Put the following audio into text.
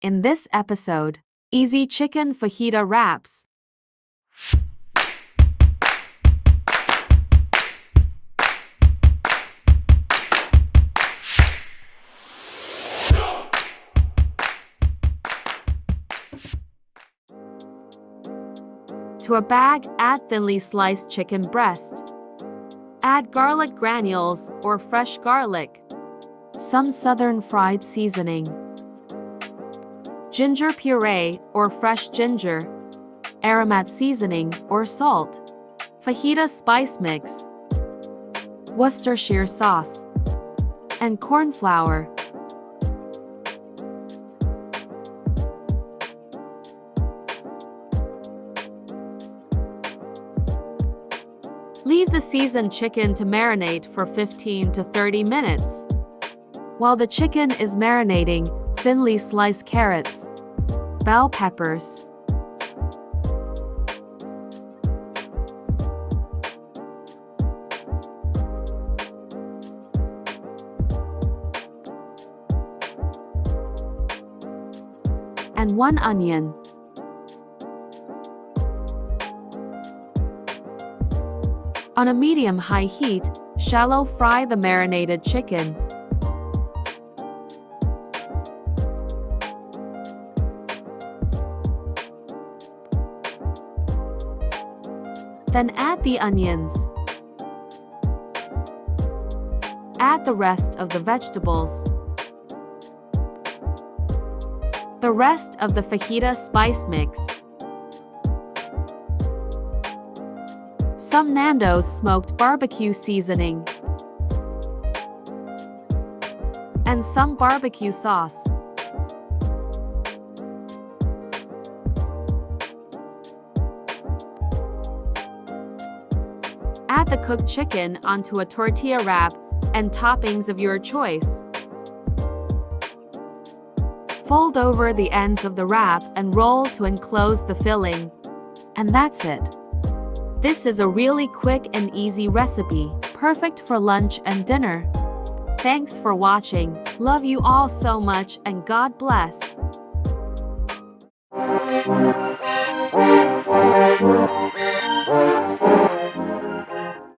In this episode, easy chicken fajita wraps. To a bag, add thinly sliced chicken breast. Add garlic granules or fresh garlic. Some southern fried seasoning. Ginger puree or fresh ginger. Aromat seasoning or salt. Fajita spice mix. Worcestershire sauce. And corn flour. Leave the seasoned chicken to marinate for 15 to 30 minutes. While the chicken is marinating, thinly slice carrots, bell peppers, and 1 onion. On a medium-high heat, shallow fry the marinated chicken. Then add the onions. Add the rest of the vegetables. The rest of the fajita spice mix. Some Nando's smoked barbecue seasoning. And some barbecue sauce. Add the cooked chicken onto a tortilla wrap and toppings of your choice. Fold over the ends of the wrap and roll to enclose the filling. And that's it. This is a really quick and easy recipe, perfect for lunch and dinner. Thanks for watching. Love you all so much and God bless.